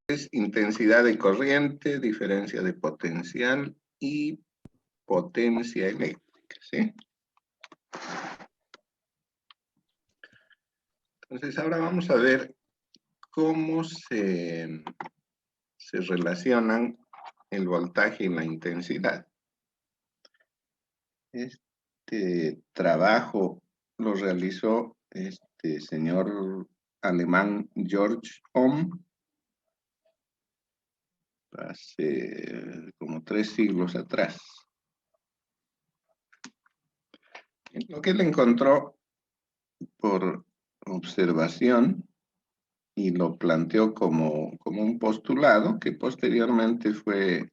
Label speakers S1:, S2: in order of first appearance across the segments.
S1: es intensidad de corriente, diferencia de potencial y potencia eléctrica, ¿sí? Entonces, ahora vamos a ver cómo se relacionan el voltaje y la intensidad. Este trabajo lo realizó este señor alemán George Ohm hace como 3 siglos atrás. Lo que él encontró por observación y lo planteó como un postulado que posteriormente fue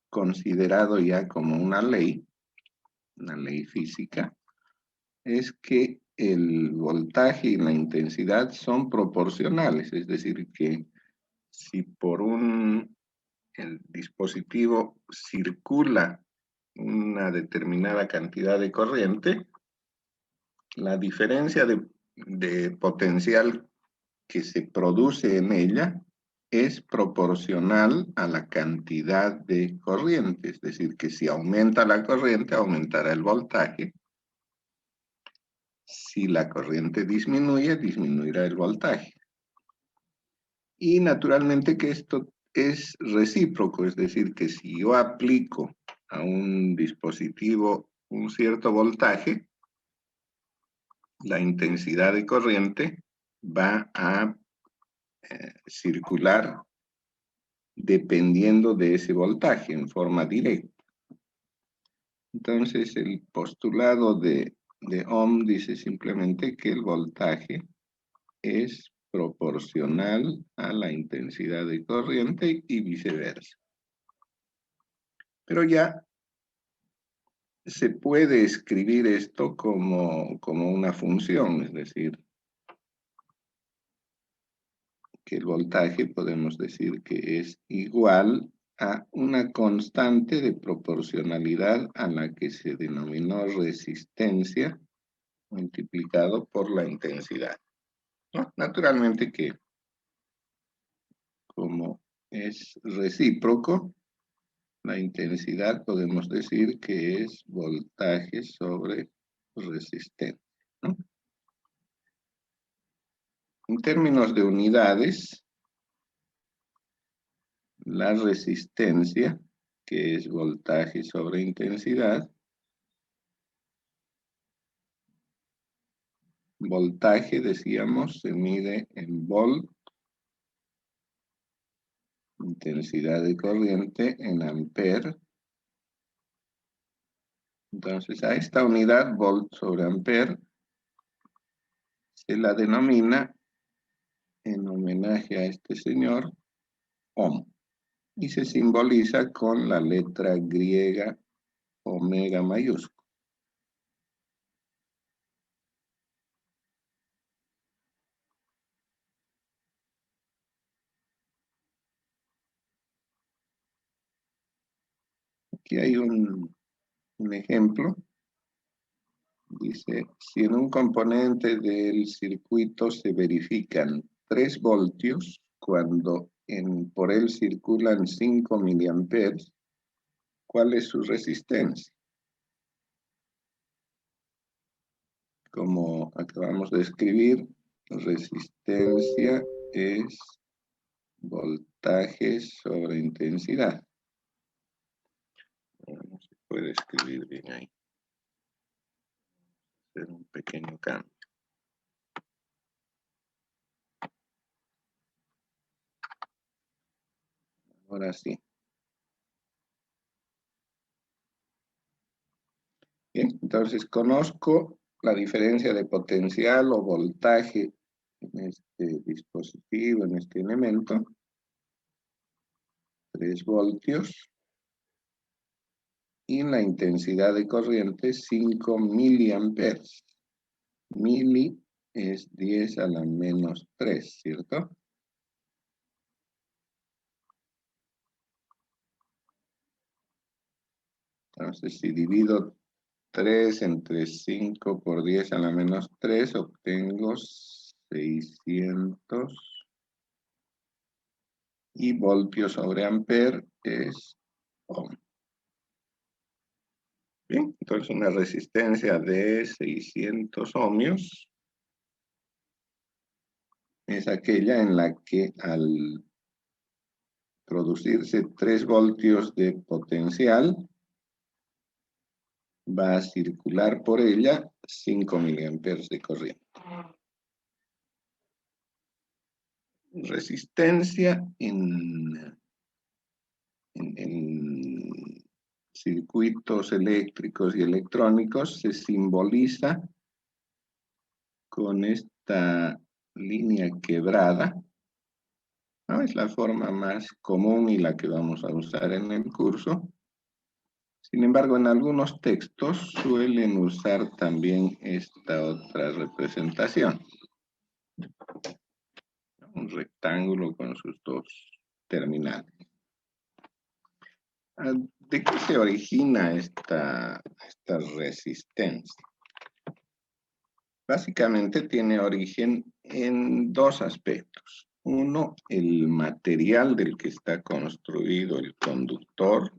S1: considerado ya como una ley física, es que el voltaje y la intensidad son proporcionales, es decir, que si por el dispositivo circula una determinada cantidad de corriente, la diferencia de potencial que se produce en ella es proporcional a la cantidad de corriente, es decir, que si aumenta la corriente, aumentará el voltaje. Si la corriente disminuye, disminuirá el voltaje. Y naturalmente que esto es recíproco, es decir, que si yo aplico a un dispositivo un cierto voltaje, la intensidad de corriente va a circular dependiendo de ese voltaje en forma directa. Entonces, el postulado de Ohm dice simplemente que el voltaje es proporcional a la intensidad de corriente y viceversa. Pero ya se puede escribir esto como una función, es decir, que el voltaje podemos decir que es igual a una constante de proporcionalidad a la que se denominó resistencia multiplicado por la intensidad, ¿no? Naturalmente que como es recíproco, la intensidad podemos decir que es voltaje sobre resistencia, ¿no? En términos de unidades, la resistencia, que es voltaje sobre intensidad, voltaje, decíamos, se mide en volt, intensidad de corriente en ampere. Entonces, a esta unidad, volt sobre ampere, se la denomina, en homenaje a este señor, ohm, y se simboliza con la letra griega omega mayúscula. Aquí hay un ejemplo. Dice, si en un componente del circuito se verifican 3 voltios, cuando por él circulan 5 miliamperes, ¿cuál es su resistencia? Como acabamos de escribir, resistencia es voltaje sobre intensidad. No se puede escribir bien ahí. Hacer un pequeño cambio. Ahora sí. Bien, entonces conozco la diferencia de potencial o voltaje en este dispositivo, en este elemento. 3 voltios. Y la intensidad de corriente 5 miliamperes. Mili es 10 a la menos 3, ¿cierto? Entonces, si divido 3 entre 5 por 10 a la menos 3, obtengo 600 y voltio sobre amper es ohm. Bien, entonces una resistencia de 600 ohmios es aquella en la que al producirse 3 voltios de potencial va a circular por ella 5 miliamperes de corriente. Resistencia en circuitos eléctricos y electrónicos se simboliza con esta línea quebrada, ¿no? Es la forma más común y la que vamos a usar en el curso. Sin embargo, en algunos textos suelen usar también esta otra representación. Un rectángulo con sus dos terminales. ¿De qué se origina esta resistencia? Básicamente tiene origen en dos aspectos. Uno, el material del que está construido el conductor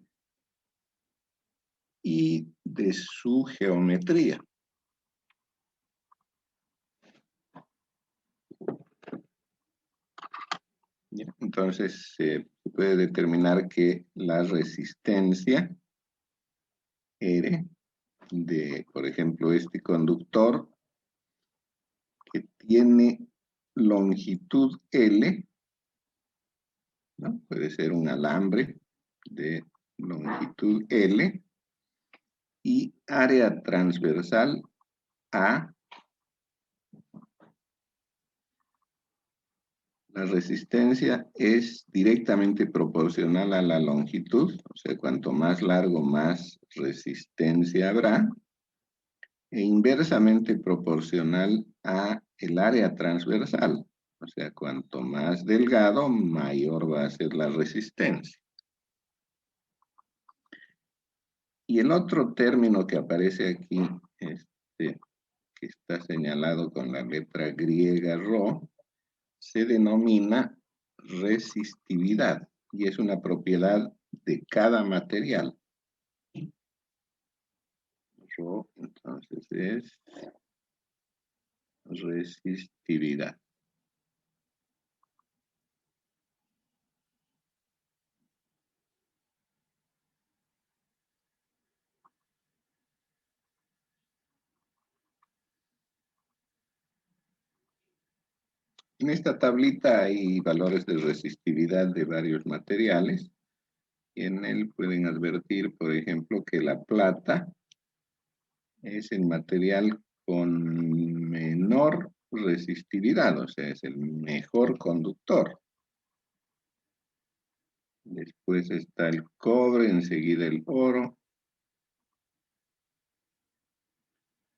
S1: y de su geometría. Entonces, se puede determinar que la resistencia R de, por ejemplo, este conductor que tiene longitud L, ¿no? Puede ser un alambre de longitud L y área transversal A. La resistencia es directamente proporcional a la longitud, o sea, cuanto más largo, más resistencia habrá, e inversamente proporcional a el área transversal, o sea, cuanto más delgado, mayor va a ser la resistencia. Y el otro término que aparece aquí, que está señalado con la letra griega Rho, se denomina resistividad y es una propiedad de cada material. Rho, entonces, es resistividad. En esta tablita hay valores de resistividad de varios materiales. Y en él pueden advertir, por ejemplo, que la plata es el material con menor resistividad, o sea, es el mejor conductor. Después está el cobre, enseguida el oro,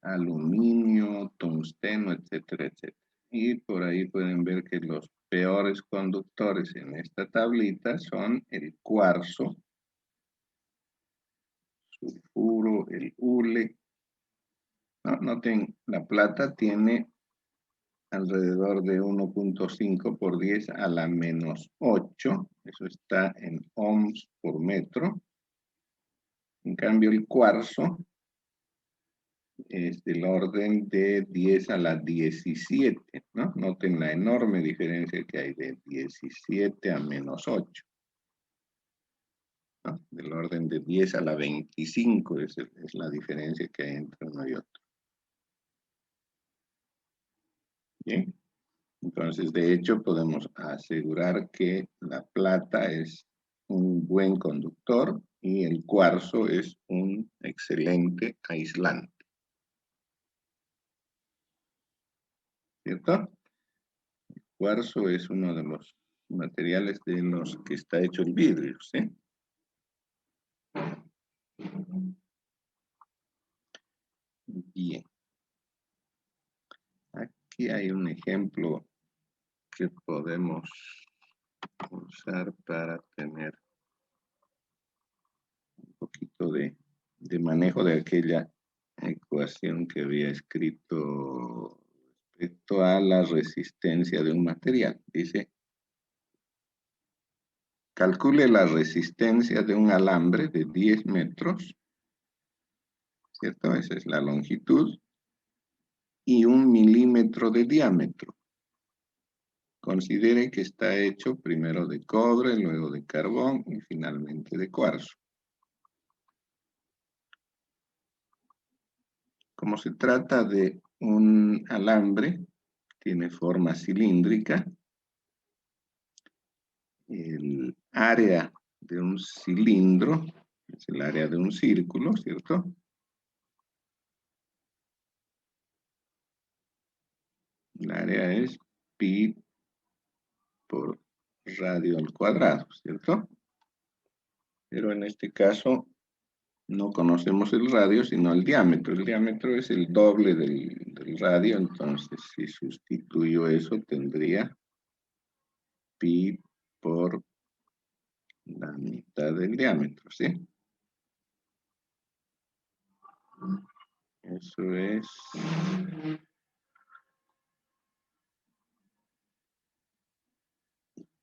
S1: aluminio, tungsteno, etcétera, etcétera. Y por ahí pueden ver que los peores conductores en esta tablita son el cuarzo, sulfuro, el hule. No, noten, la plata tiene alrededor de 1.5 por 10 a la menos 8. Eso está en ohms por metro. En cambio, el cuarzo es del orden de 10 a la 17, ¿no? Noten la enorme diferencia que hay de 17 a menos 8. ¿No? Del orden de 10 a la 25 es la diferencia que hay entre uno y otro. Bien. Entonces, de hecho, podemos asegurar que la plata es un buen conductor y el cuarzo es un excelente aislante. ¿Cierto? El cuarzo es uno de los materiales de los que está hecho el vidrio, ¿sí? Bien. Aquí hay un ejemplo que podemos usar para tener un poquito de manejo de aquella ecuación que había escrito respecto a la resistencia de un material. Dice, calcule la resistencia de un alambre de 10 metros, ¿cierto? Esa es la longitud, y 1 milímetro de diámetro. Considere que está hecho primero de cobre, luego de carbón y finalmente de cuarzo. Como se trata de un alambre, tiene forma cilíndrica, el área de un cilindro es el área de un círculo, ¿cierto? El área es pi por radio al cuadrado, ¿cierto? Pero en este caso no conocemos el radio, sino el diámetro. El diámetro es el doble del radio, entonces si sustituyo eso tendría pi por la mitad del diámetro, ¿sí? Eso es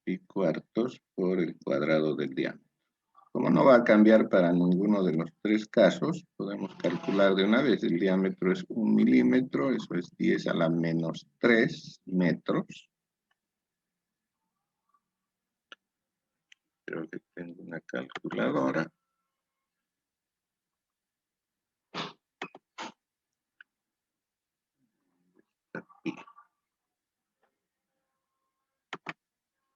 S1: pi cuartos por el cuadrado del diámetro. Como no va a cambiar para ninguno de los tres casos, podemos calcular de una vez. El diámetro es 1 milímetro, eso es 10 a la menos 3 metros. Creo que tengo una calculadora.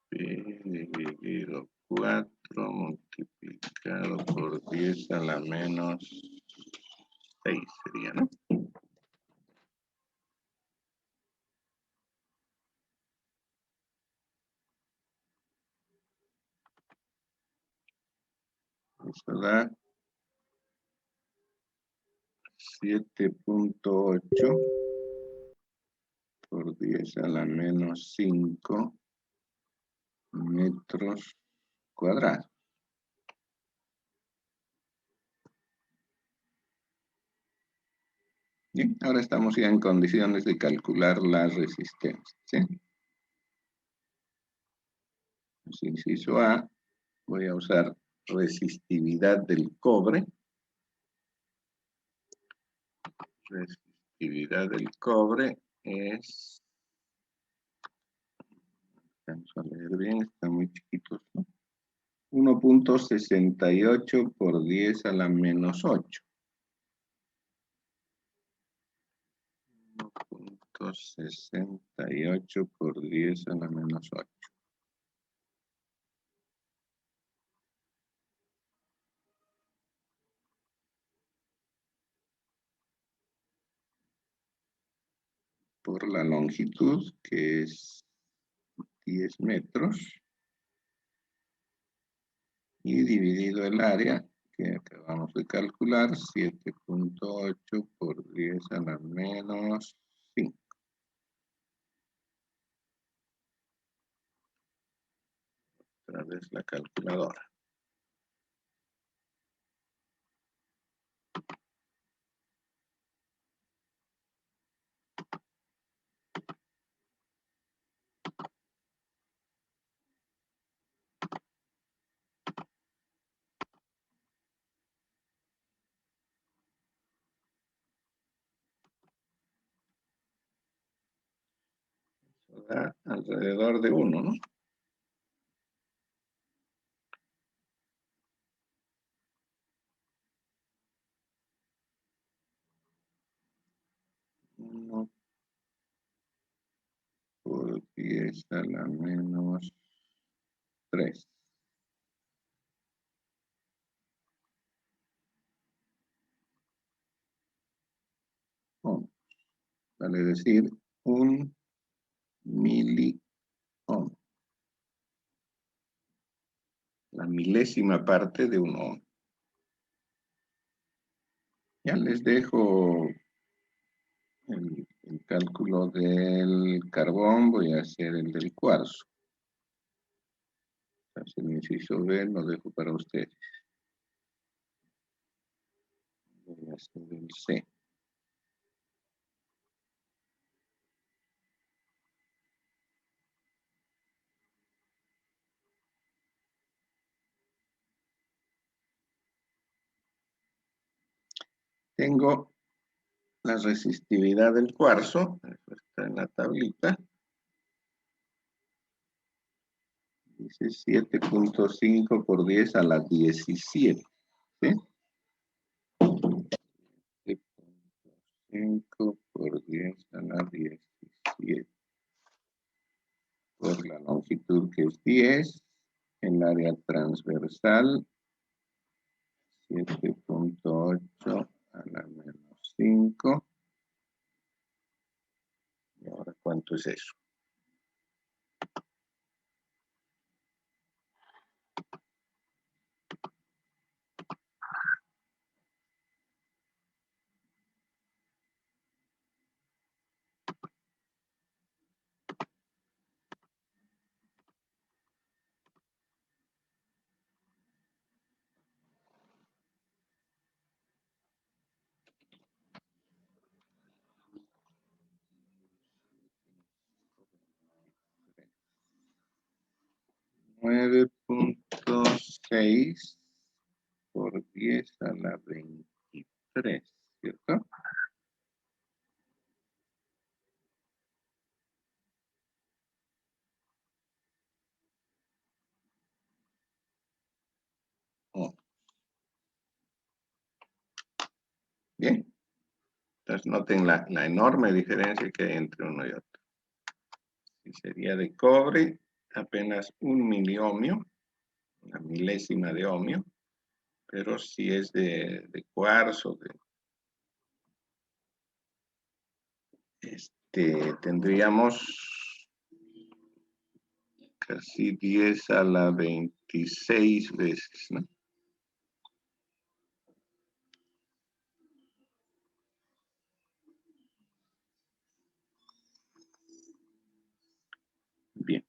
S1: Pi dividido 4 multiplicado por 10 a la menos 6 sería, ¿no? Eso da 7.8 por 10 a la menos 5 metros cuadrados. Bien, ahora estamos ya en condiciones de calcular la resistencia, ¿sí? Pues, inciso A, voy a usar resistividad del cobre. Resistividad del cobre es, vamos a leer bien, están muy chiquitos, ¿no? 1.68 por 10 a la menos 8. 1.68 por 10 a la menos 8. Por la longitud, que es 10 metros, y dividido el área, que acabamos de calcular, 7.8 por 10 a la menos 5. Otra vez la calculadora. Eso da alrededor de 1, ¿no? Uno por 10 a la menos 3. Ohm. Vale decir 1 miliohm. La milésima parte de 1 ohm. Ya les dejo el cálculo del carbón, voy a hacer el del cuarzo. Entonces, el inciso B lo dejo para ustedes. Voy a hacer el C. Tengo la resistividad del cuarzo, eso está en la tablita. Dice 7.5 por 10 a la 17. ¿Sí? 7.5 por 10 a la 17. Por la longitud que es 10. El área transversal 7.8 a la menos 5. ¿Y ahora cuánto es eso? $9.6 por 10 a la 23, ¿cierto? Oh. Bien. Entonces noten la enorme diferencia que hay entre uno y otro. Si sería de cobre, apenas 1 miliohmio, una milésima de ohmio, pero si es de cuarzo, tendríamos casi 10 a la 26 veces, ¿no? Bien.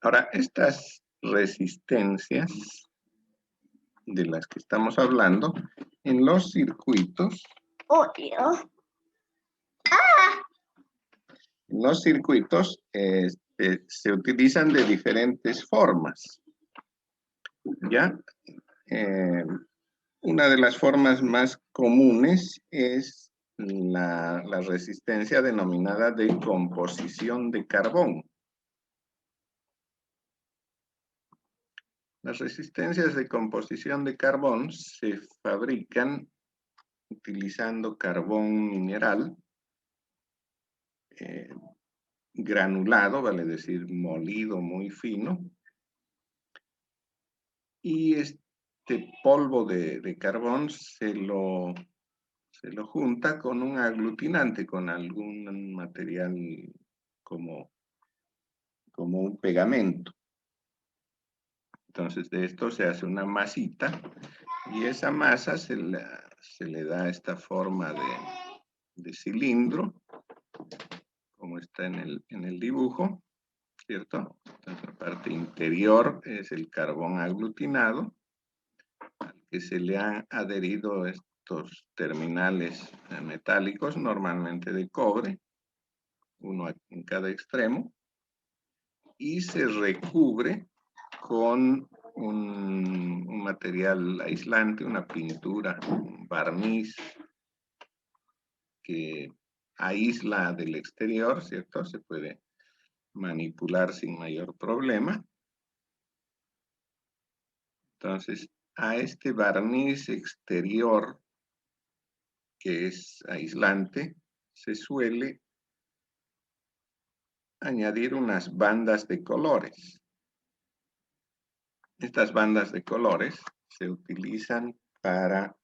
S1: Ahora, estas resistencias de las que estamos hablando, en los circuitos, en los circuitos se utilizan de diferentes formas, ¿ya? Una de las formas más comunes es la resistencia denominada de composición de carbón. Las resistencias de composición de carbón se fabrican utilizando carbón mineral granulado, vale decir molido muy fino, y este polvo de carbón se lo junta con un aglutinante, con algún material como un pegamento. Entonces de esto se hace una masita y esa masa se le da esta forma de cilindro, como está en el dibujo, ¿cierto? Entonces la parte interior es el carbón aglutinado, al que se le han adherido estos terminales metálicos, normalmente de cobre, uno en cada extremo, y se recubre con un material aislante, una pintura, un barniz que aísla del exterior, ¿cierto? Se puede manipular sin mayor problema. Entonces, a este barniz exterior que es aislante, se suele añadir unas bandas de colores. Estas bandas de colores se utilizan para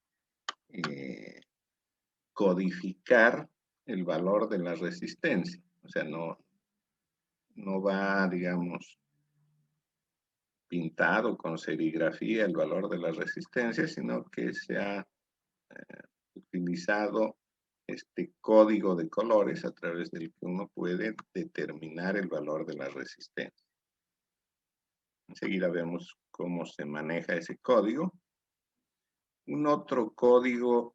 S1: codificar el valor de la resistencia. O sea, no va, digamos, pintado con serigrafía el valor de la resistencia, sino que se ha utilizado este código de colores a través del que uno puede determinar el valor de la resistencia. Enseguida vemos cómo se maneja ese código. Un otro código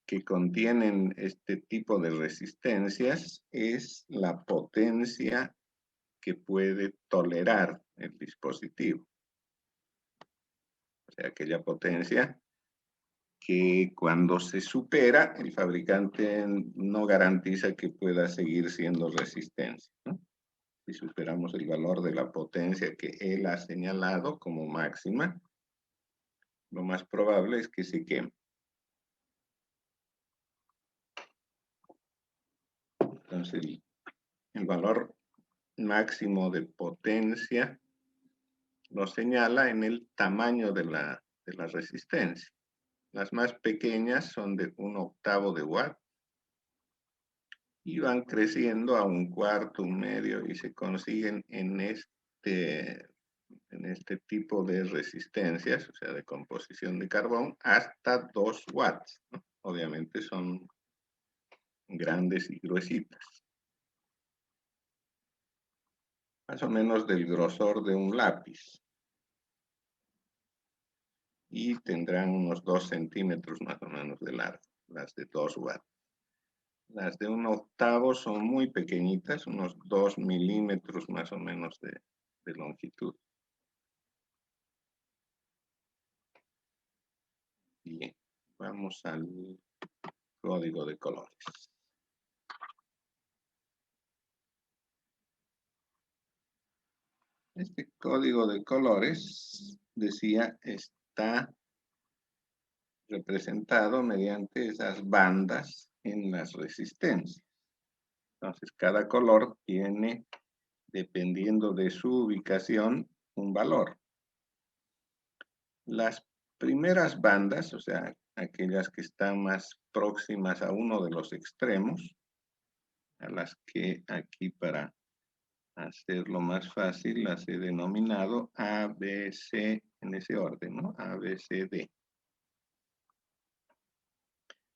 S1: que contienen este tipo de resistencias es la potencia que puede tolerar el dispositivo. O sea, aquella potencia que cuando se supera, el fabricante no garantiza que pueda seguir siendo resistencia, ¿no? Si superamos el valor de la potencia que él ha señalado como máxima, lo más probable es que se queme. Entonces, el valor máximo de potencia lo señala en el tamaño de la resistencia. Las más pequeñas son de 1/8 de watt y van creciendo a 1/4, 1/2 y se consiguen en este tipo de resistencias, o sea, de composición de carbón, hasta 2 watts, ¿no? Obviamente son grandes y gruesitas. Más o menos del grosor de un lápiz. Y tendrán unos 2 centímetros más o menos de largo, las de 2 watts. Las de 1/8 son muy pequeñitas, unos 2 milímetros más o menos de longitud. Bien, vamos al código de colores. Este código de colores, decía, está representado mediante esas bandas en las resistencias. Entonces, cada color tiene, dependiendo de su ubicación, un valor. Las primeras bandas, o sea, aquellas que están más próximas a uno de los extremos, a las que aquí para hacerlo más fácil las he denominado A, B, C, en ese orden, ¿no? A, B, C, D.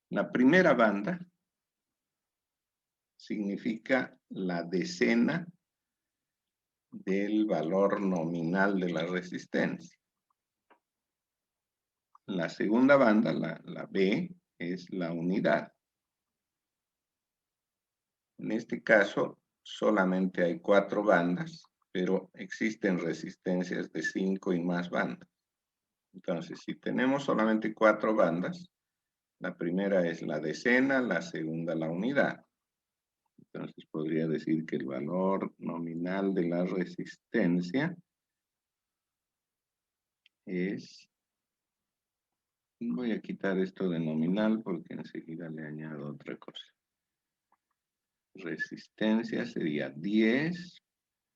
S1: La primera banda significa la decena del valor nominal de la resistencia. La segunda banda, la B, es la unidad. En este caso, solamente hay 4 bandas, pero existen resistencias de 5 y más bandas. Entonces, si tenemos solamente 4 bandas, la primera es la decena, la segunda la unidad. Entonces, podría decir que el valor nominal de la resistencia es... Voy a quitar esto de nominal porque enseguida le añado otra cosa. Resistencia sería 10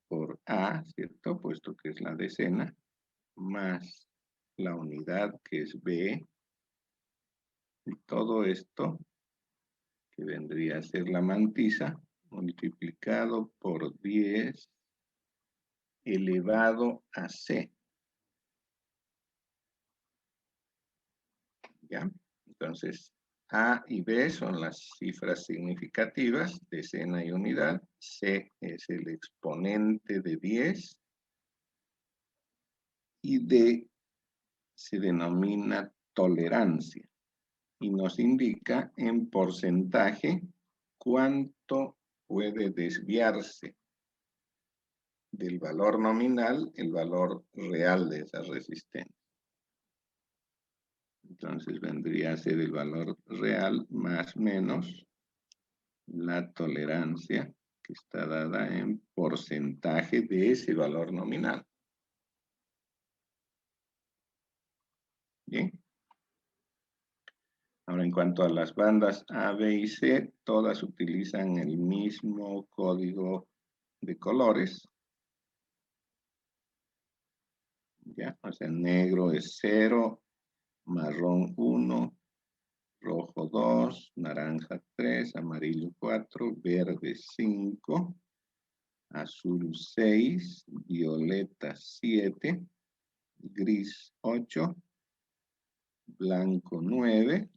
S1: por A, ¿cierto? Puesto que es la decena, más la unidad que es B, y todo esto, que vendría a ser la mantisa, multiplicado por 10 elevado a C. ¿Ya? Entonces, A y B son las cifras significativas, decena y unidad. C es el exponente de 10. Y D se denomina tolerancia. Y nos indica en porcentaje cuánto puede desviarse del valor nominal el valor real de esa resistencia. Entonces vendría a ser el valor real más menos la tolerancia que está dada en porcentaje de ese valor nominal. Bien. Ahora, en cuanto a las bandas A, B y C, todas utilizan el mismo código de colores. ¿Ya? O sea, negro es 0, marrón 1, rojo 2, naranja 3, amarillo 4, verde 5, azul 6, violeta 7, gris 8, blanco 9.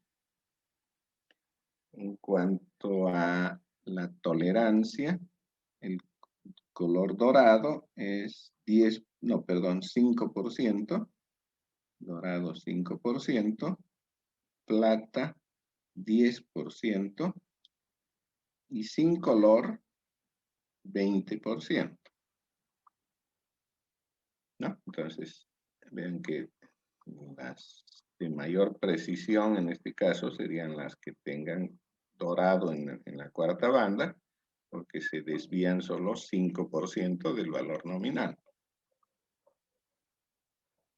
S1: En cuanto a la tolerancia, el color dorado es 5%, dorado 5%, plata 10% y sin color 20%. ¿No? Entonces, vean que las de mayor precisión, en este caso, serían las que tengan dorado en la cuarta banda, porque se desvían solo 5% del valor nominal.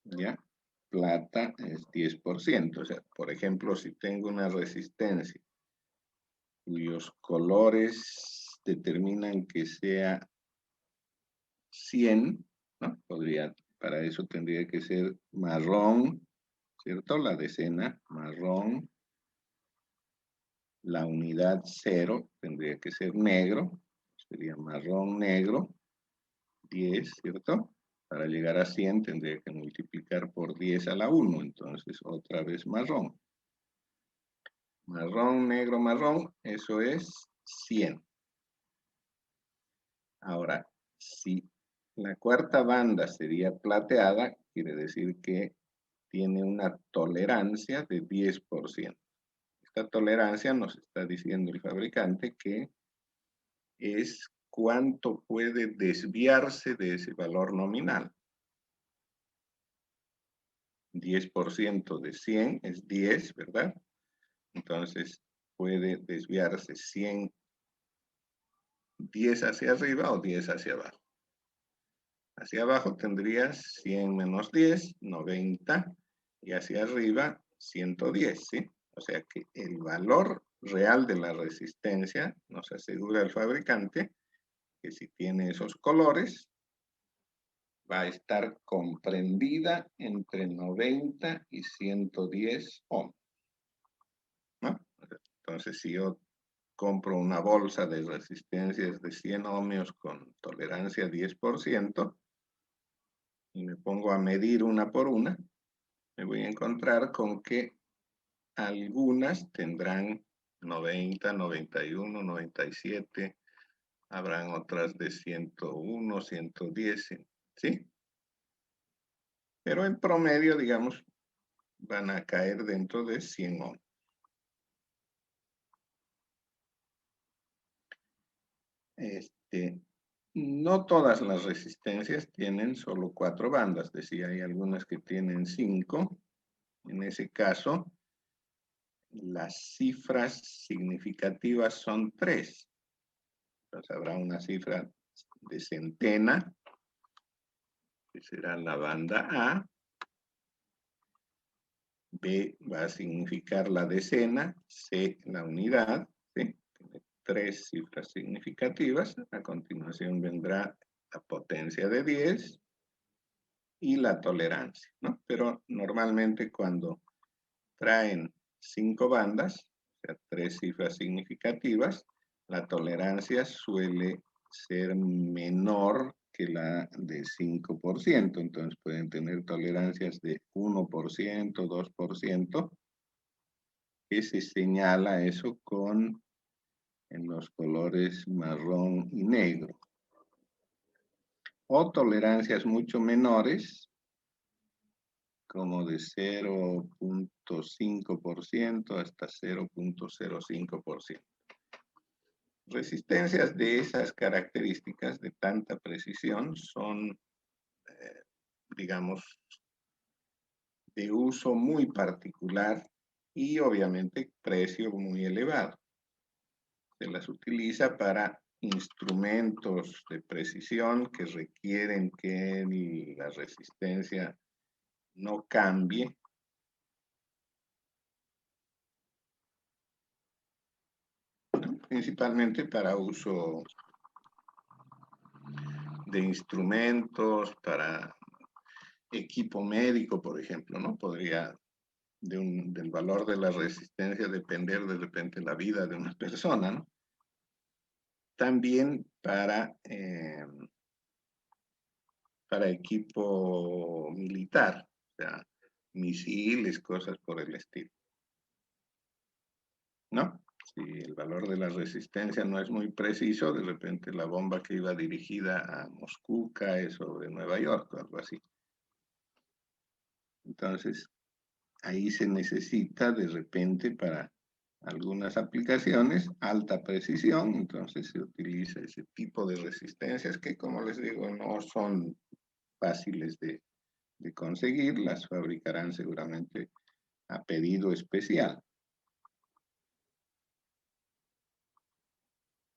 S1: ¿Ya? Plata es 10%. O sea, por ejemplo, si tengo una resistencia cuyos colores determinan que sea 100, ¿no? Para eso tendría que ser marrón, ¿cierto? La decena, marrón. La unidad 0 tendría que ser negro, sería marrón negro, 10, ¿cierto? Para llegar a 100 tendría que multiplicar por 10 a la 1, entonces otra vez marrón. Marrón, negro, marrón, eso es 100. Ahora, si la cuarta banda sería plateada, quiere decir que tiene una tolerancia de 10%. Esta tolerancia nos está diciendo el fabricante que es cuánto puede desviarse de ese valor nominal. 10% de 100 es 10, ¿verdad? Entonces puede desviarse 100, 10 hacia arriba o 10 hacia abajo. Hacia abajo tendrías 100 menos 10, 90, y hacia arriba 110, ¿sí? O sea que el valor real de la resistencia nos asegura el fabricante que si tiene esos colores, va a estar comprendida entre 90 y 110 ohms, ¿no? Entonces, si yo compro una bolsa de resistencias de 100 ohmios con tolerancia 10% y me pongo a medir una por una, me voy a encontrar con que algunas tendrán 90, 91, 97, habrán otras de 101, 110, ¿sí? Pero en promedio, digamos, van a caer dentro de 100 ohms. No todas las resistencias tienen solo 4 bandas. Decía, hay algunas que tienen 5. En ese caso, las cifras significativas son 3. Entonces habrá una cifra de centena, que será la banda A. B va a significar la decena, C la unidad, ¿sí? Tiene 3 cifras significativas. A continuación vendrá la potencia de 10 y la tolerancia, ¿no? Pero normalmente cuando traen 5 bandas, o sea, 3 cifras significativas, la tolerancia suele ser menor que la de 5%. Entonces pueden tener tolerancias de 1%, 2%, que se señala eso con en los colores marrón y negro. O tolerancias mucho menores, como de 0.5% hasta 0.05%. Resistencias de esas características de tanta precisión son, digamos, de uso muy particular y obviamente precio muy elevado. Se las utiliza para instrumentos de precisión que requieren que la resistencia no cambie. Principalmente para uso de instrumentos, para equipo médico, por ejemplo, ¿no? Podría del valor de la resistencia depender de repente la vida de una persona, ¿no? También para equipo militar, o sea, misiles, cosas por el estilo, ¿no? Si el valor de la resistencia no es muy preciso, de repente la bomba que iba dirigida a Moscú cae sobre Nueva York o algo así. Entonces, ahí se necesita de repente para algunas aplicaciones alta precisión, entonces se utiliza ese tipo de resistencias que, como les digo, no son fáciles de conseguir, las fabricarán seguramente a pedido especial.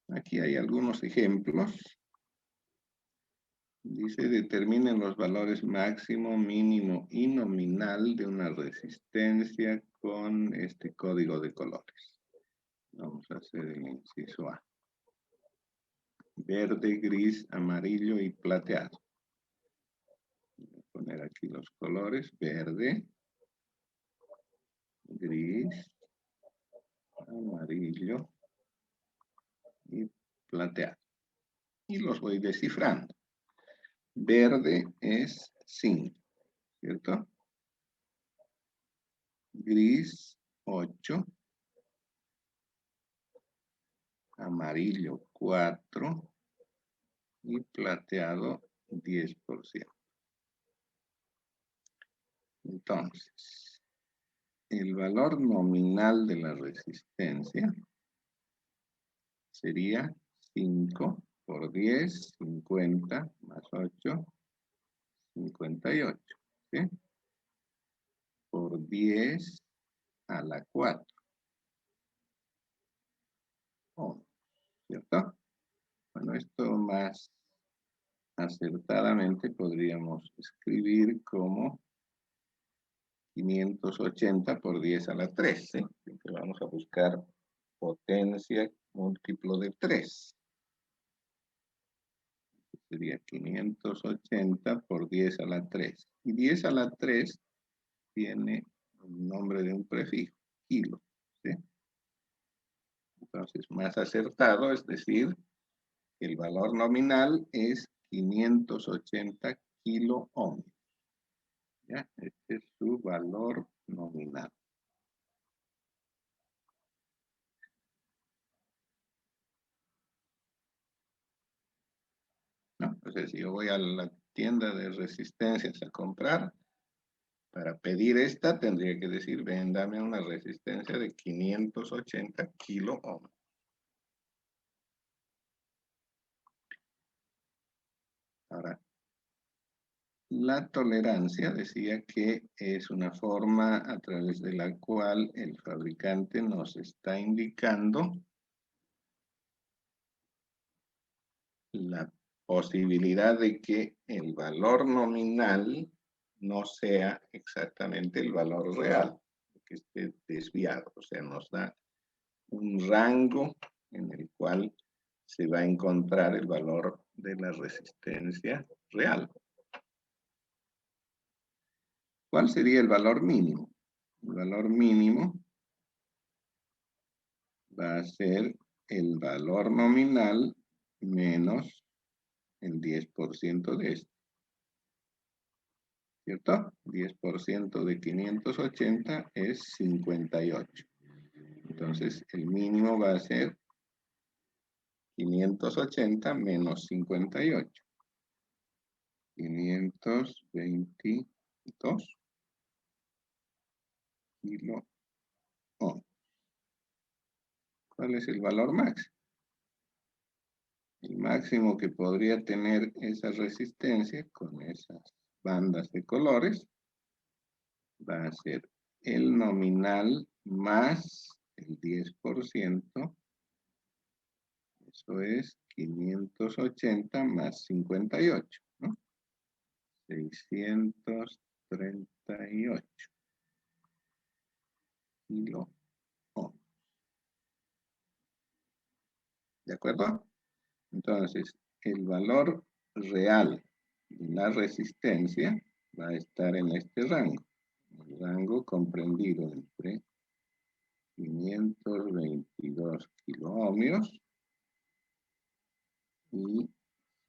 S1: Aquí hay algunos ejemplos. Dice, determinen los valores máximo, mínimo y nominal de una resistencia con este código de colores. Vamos a hacer el inciso A. Verde, gris, amarillo y plateado. Voy a poner aquí los colores. Verde, gris, amarillo y plateado. Y los voy descifrando. Verde es 5, ¿cierto? Gris, 8. Amarillo, 4. Y plateado, 10%. Entonces, el valor nominal de la resistencia sería 5 por 10, 50, más 8, 58. ¿Sí? Por 10 a la 4. ¿Cierto? Bueno, esto más acertadamente podríamos escribir como 580 por 10 a la 3. ¿Sí? Entonces vamos a buscar potencia múltiplo de 3. Sería 580 por 10 a la 3. Y 10 a la 3 tiene el nombre de un prefijo, kilo. ¿Sí? Entonces, más acertado es decir, el valor nominal es 580 kilo ohmios. ¿Ya? Este es su valor nominal. ¿No? Entonces, si yo voy a la tienda de resistencias a comprar, para pedir esta tendría que decir, véndame una resistencia de 580 kilo ohmios. Ahora, la tolerancia decía que es una forma a través de la cual el fabricante nos está indicando la posibilidad de que el valor nominal no sea exactamente el valor real, que esté desviado. O sea, nos da un rango en el cual se va a encontrar el valor de la resistencia real. ¿Cuál sería el valor mínimo? El valor mínimo va a ser el valor nominal menos el 10% de esto. ¿Cierto? 10% de 580 es 58. Entonces, el mínimo va a ser 580 menos 58. 522 kilo ohm. ¿Cuál es el valor máximo? El máximo que podría tener esa resistencia con esas bandas de colores va a ser el nominal más el 10%. Eso es 580 más 58, ¿no? 638 kilo ohm. ¿De acuerdo? Entonces, el valor real de la resistencia va a estar en este rango. El rango comprendido entre 522 kiloohmios y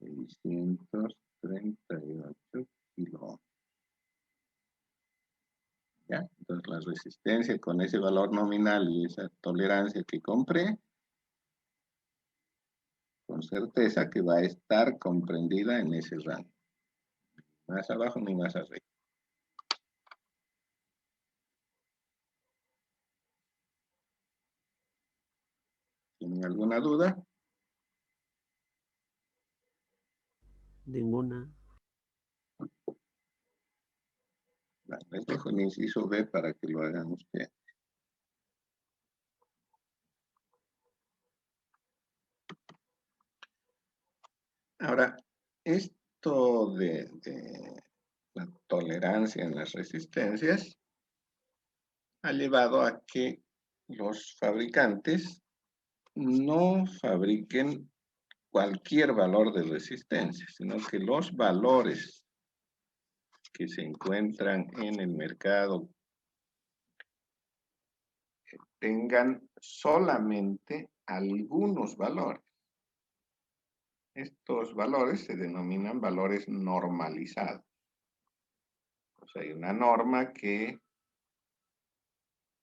S1: 638 kiloohmios. ¿Ya? Entonces la resistencia con ese valor nominal y esa tolerancia que compré, con certeza que va a estar comprendida en ese rango. Más abajo ni más arriba. ¿Tienen alguna duda?
S2: Ninguna.
S1: Les dejo el inciso B para que lo hagan ustedes. Ahora, esto de la tolerancia en las resistencias ha llevado a que los fabricantes no fabriquen cualquier valor de resistencia, sino que los valores que se encuentran en el mercado tengan solamente algunos valores. Estos valores se denominan valores normalizados. O sea, hay una norma que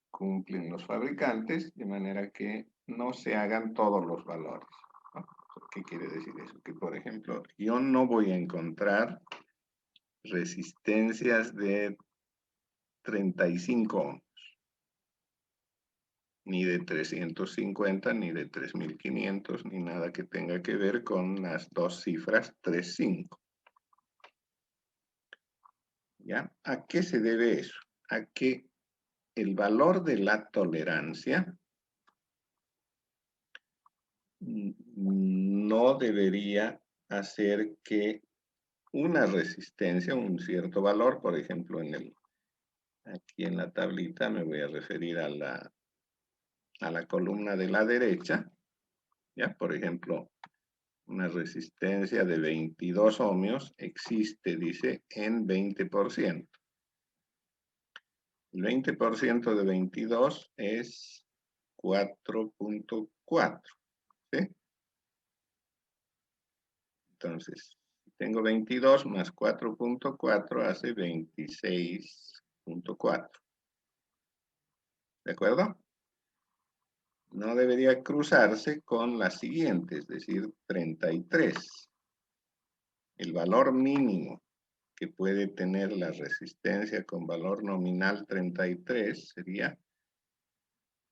S1: cumplen los fabricantes de manera que no se hagan todos los valores, ¿no? ¿Qué quiere decir eso? Que, por ejemplo, yo no voy a encontrar resistencias de 35 ohms, ni de 350, ni de 3500, ni nada que tenga que ver con las dos cifras 3,5. ¿Ya? ¿A qué se debe eso? A que el valor de la tolerancia no debería hacer que una resistencia, un cierto valor, por ejemplo, aquí en la tablita me voy a referir a la columna de la derecha, ¿ya? Por ejemplo, una resistencia de 22 ohmios existe, dice, en 20%. El 20% de 22 es 4.4, ¿sí? Entonces, tengo 22 más 4.4 hace 26.4. ¿De acuerdo? No debería cruzarse con la siguiente, es decir, 33. El valor mínimo que puede tener la resistencia con valor nominal 33 sería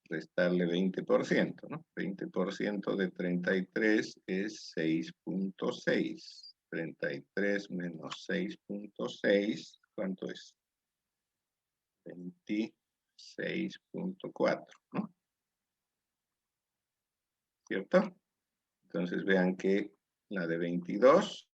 S1: restarle 20%, ¿no? 20% de 33 es 6.6. 33 menos 6.6, ¿cuánto es? 26.4, ¿no? ¿Cierto? Entonces vean que la de 22